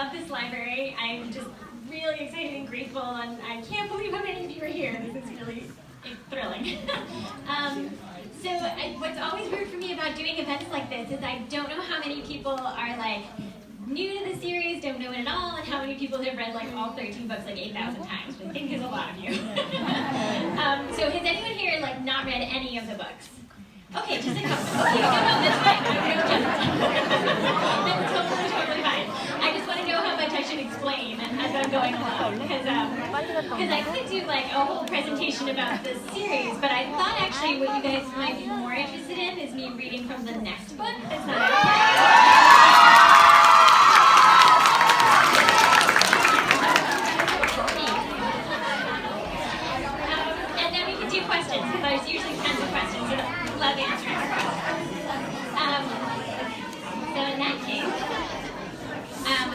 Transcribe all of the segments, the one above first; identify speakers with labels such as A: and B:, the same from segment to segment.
A: love this library. I'm just really excited and grateful, and I can't believe how many of you are here. This is really thrilling. What's always weird for me about doing events like this is I don't know how many people are like new to the series, don't know it at all, and how many people have read like all 13 books like 8,000 times, which I think is a lot of you. So has anyone here like not read any of the books? Okay, just a couple. Okay, no, that's fine. That's totally fine. I just want to know how much I should explain as I'm going along, because I could do like a whole presentation about this series, but I thought actually what you guys might be more interested in is me reading from the next book. That's not and then we could do questions, because there's usually tons of questions, and I love answering questions. So in that case, have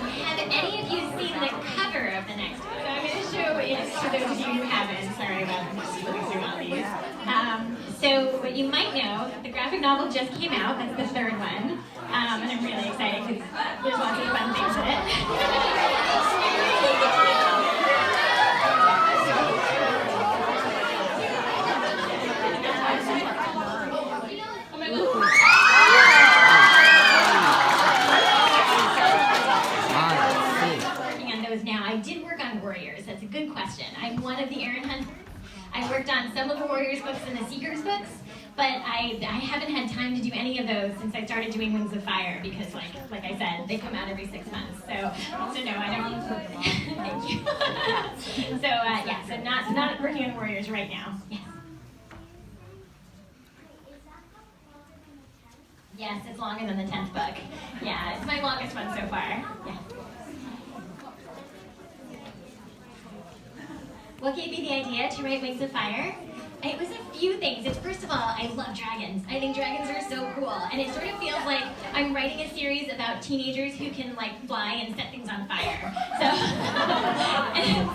A: any of you seen the cover of the next book? So I'm going to show it for those of you who haven't. Sorry about flipping through all these. So what you might know, the graphic novel just came out. That's the third one. And I'm really excited because there's lots of fun things in it. Now, I did work on Warriors. That's a good question. I'm one of the Aaron Hunters. I worked on some of the Warriors books and the Seekers books, but I haven't had time to do any of those since I started doing Wings of Fire because, like I said, they come out every 6 months. So no, I don't. Thank you. So not working on Warriors right now. Yes. Yes, it's longer than the 10th book. Yeah, it's my longest one so far. Yeah. What gave me the idea to write Wings of Fire? It was a few things. First of all, I love dragons. I think dragons are so cool. And it sort of feels like I'm writing a series about teenagers who can like fly and set things on fire. So,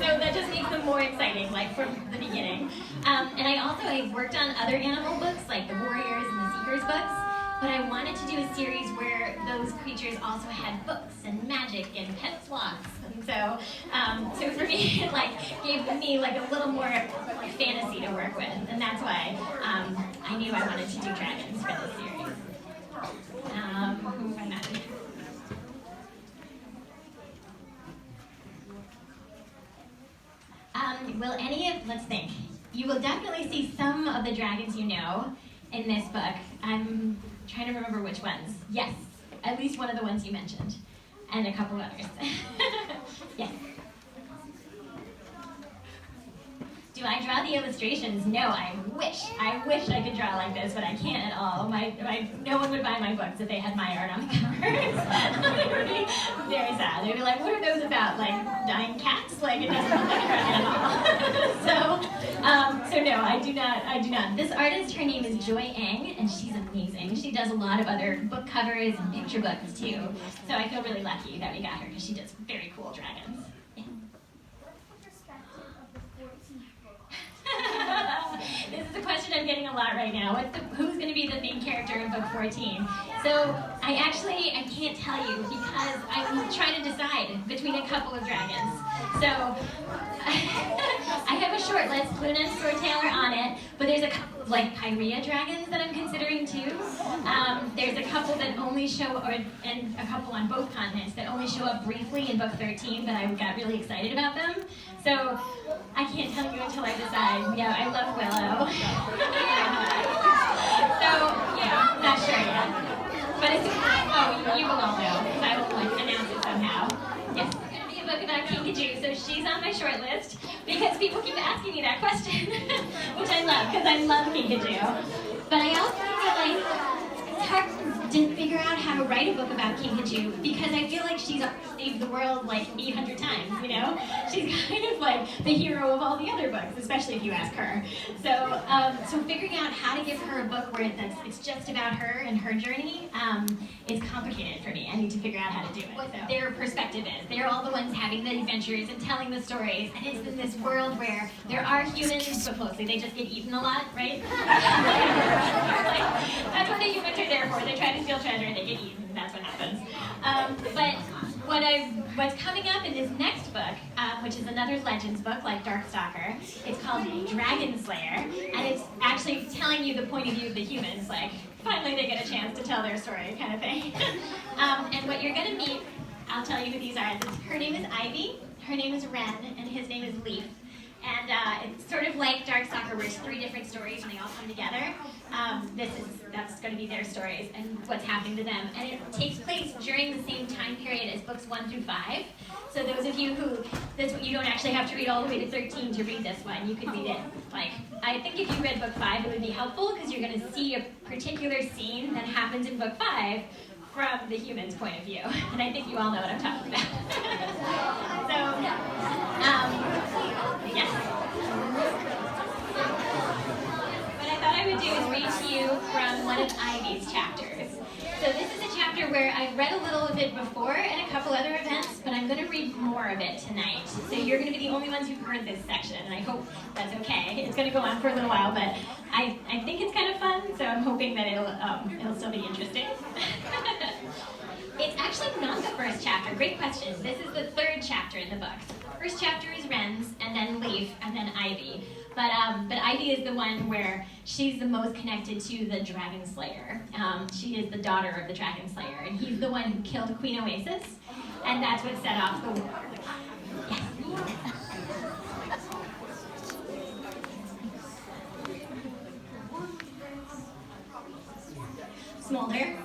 A: so that just makes them more exciting, like from the beginning. And I've worked on other animal books, like the Warriors and the Seekers books. But I wanted to do a series where those creatures also had books and magic and pet sloths. And so for me, it gave me a little more fantasy to work with, and that's why I knew I wanted to do dragons for this series. Who am I not? Let's think. You will definitely see some of the dragons you know in this book. I'm trying to remember which ones. Yes, at least one of the ones you mentioned, and a couple others. Yes. Do I draw the illustrations? No, I wish I could draw like this, but I can't at all. No one would buy my books if they had my art on the covers. It would be very sad. They'd be like, what are those about? Like dying cats? It doesn't look like a dragon at all. So no, I do not. This artist, her name is Joy Ang, and she's amazing. She does a lot of other book covers and picture books too. So I feel really lucky that we got her because she does very cool dragons. This is a question I'm getting a lot right now. Who's going to be the main character in book 14? So I can't tell you because I'm trying to decide between a couple of dragons. So I have a short list, Luna and Storyteller on it, but there's a couple of Pyrea dragons that I'm considering too. There's a couple that only show, and a couple on both continents that only show up briefly in book 13, but I got really excited about them. So I can't tell you until I decide. Yeah, I love Willow. So yeah, not sure yet. But you will all know because I will announce it somehow. Yes, it's going to be a book about Kinkajou, so she's on my short list because people keep asking me that question, which I love because I love Kinkajou. But I also feel it's hard to figure out how to write a book about Kinkajou because I feel like she's saved the world 800 times, you know? She's kind of the hero of all the other books, especially if you ask her. So figuring out how to give her a book where it's just about her and her journey is complicated for me. I need to figure out how to do it. What their perspective is. They're all the ones having the adventures and telling the stories, and it's in this world where there are humans, but mostly they just get eaten a lot, right? That's what the humans are there for. They try to steal treasure and they get eaten. That's what happens. But what I what's coming up in this next book, which is another Legends book like Darkstalker, it's called Dragonslayer, and it's actually telling you the point of view of the humans, like finally they get a chance to tell their story kind of thing. And what you're going to meet, I'll tell you who these are. Her name is Ivy, her name is Ren, and his name is Leaf. And it's sort of like Darkstalker, where it's 3 different stories and they all come together. That's going to be their stories and what's happening to them. And it takes place during the same time period as books 1 through 5. So those of you who, you don't actually have to read all the way to 13 to read this one. You could read it, like, I think if you read book 5, it would be helpful because you're going to see a particular scene that happens in book 5 from the human's point of view. And I think you all know what I'm talking about. Yes. What I thought I would do is read to you from one of Ivy's chapters. So this is a chapter where I've read a little of it before in a couple other events, but I'm going to read more of it tonight. So you're going to be the only ones who've heard this section, and I hope that's okay. It's going to go on for a little while, but I think it's kind of fun, so I'm hoping that it'll still be interesting. It's actually not the first chapter. Great question. This is the 3rd chapter in the book. First chapter is Ren's, and then Leaf, and then Ivy. But Ivy is the one where she's the most connected to the Dragonslayer. She is the daughter of the Dragonslayer, and he's the one who killed Queen Oasis, and that's what set off the war. Yes. Smolder.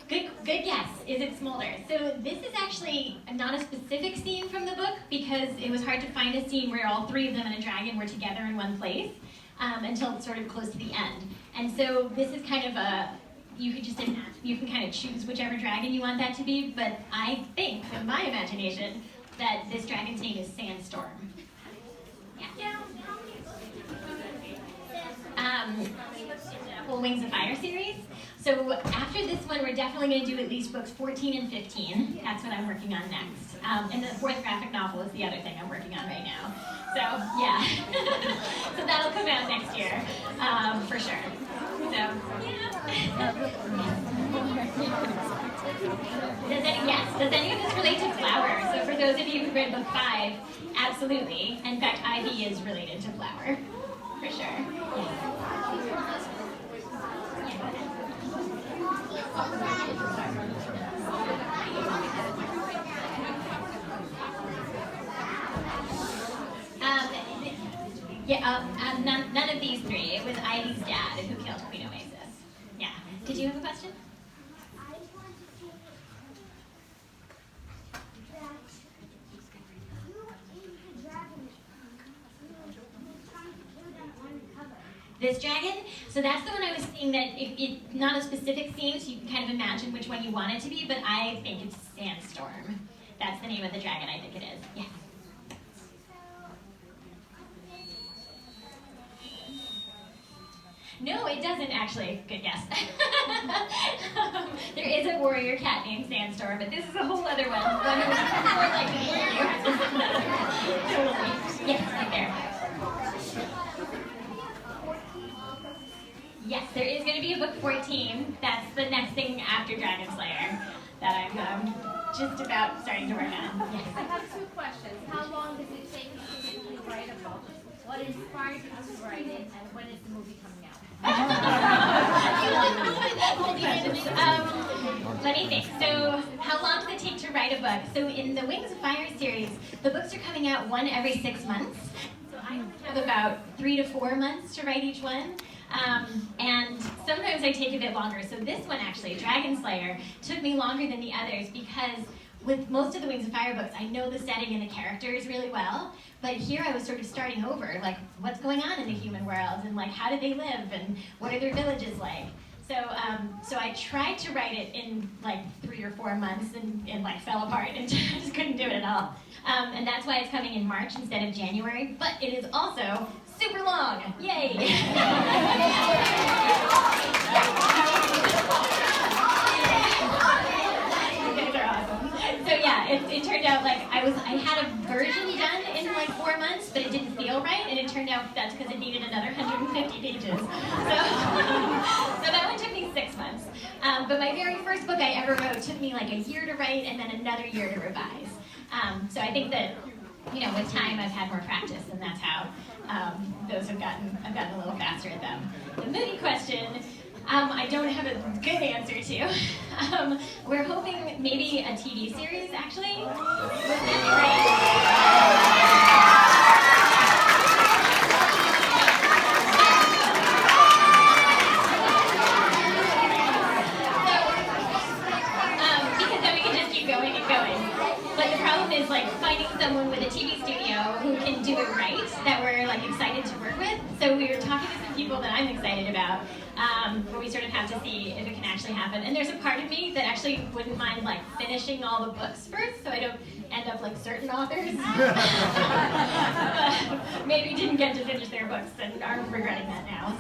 A: Good guess. Is it Smolder? So this is actually not a specific scene from the book because it was hard to find a scene where all 3 of them and a dragon were together in one place until it's sort of close to the end. And so this is kind of you can kind of choose whichever dragon you want that to be, but I think, from my imagination, that this dragon's name is Sandstorm. Yeah. Whole Wings of Fire series. So after this one, we're definitely going to do at least books 14 and 15. That's what I'm working on next. And the 4th graphic novel is the other thing I'm working on right now. So, yeah. So that'll come out next year, for sure. So, yeah. Does any of this relate to Flower? So for those of you who read book 5, absolutely. In fact, Ivy is related to Flower, for sure. Yeah. None of these 3. It was Ivy's dad who killed Queen Oasis. Yeah. Did you have a question? This dragon? So that's the one I was saying that it's not a specific scene, so you can kind of imagine which one you want it to be, but I think it's Sandstorm. That's the name of the dragon, I think it is. Yeah. No, it doesn't actually. Good guess. There is a warrior cat named Sandstorm, but this is a whole other one. One who's more like the warrior. Totally. Yes, right there. Yes, there is going to be a book 14. That's the next thing after Dragonslayer that I'm just about starting to work on. Yes.
B: I have 2 questions. How long does it take you to write a book? What inspired you to write it, and when is the movie coming out?
A: Let me think. So, how long does it take to write a book? So, in the Wings of Fire series, the books are coming out 1 every 6 months. So, I have about 3 to 4 months to write each one. And sometimes I take a bit longer. So this one actually, Dragonslayer, took me longer than the others because with most of the Wings of Fire books, I know the setting and the characters really well. But here I was sort of starting over, like what's going on in the human world and like how do they live and what are their villages like? So I tried to write it in like 3 or 4 months and like fell apart and just couldn't do it at all. And that's why it's coming in March instead of January. But it is also super long. Yay! You guys are awesome. So yeah, it turned out like I had a version done in like 4 months, but it didn't feel right, and it turned out that's because it needed another 150 pages. So that one took me 6 months. But my very first book I ever wrote took me like a year to write and then another year to revise. So I think that, with time I've had more practice, and that's how I've gotten a little faster at them. The movie question, I don't have a good answer to. We're hoping maybe a TV series, actually. Wouldn't that be because then we can just keep going and going. But the problem is finding someone with a TV studio who can do it right, that we're excited to work with. So we were talking to some people that I'm excited about, but we sort of have to see if it can actually happen. And there's a part of me that actually wouldn't mind finishing all the books first, so I don't end up like certain authors. Maybe didn't get to finish their books and are regretting that now.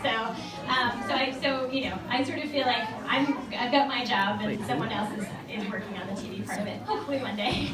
A: I sort of feel like I've got my job and someone else is working on the TV part of it. Hopefully one day.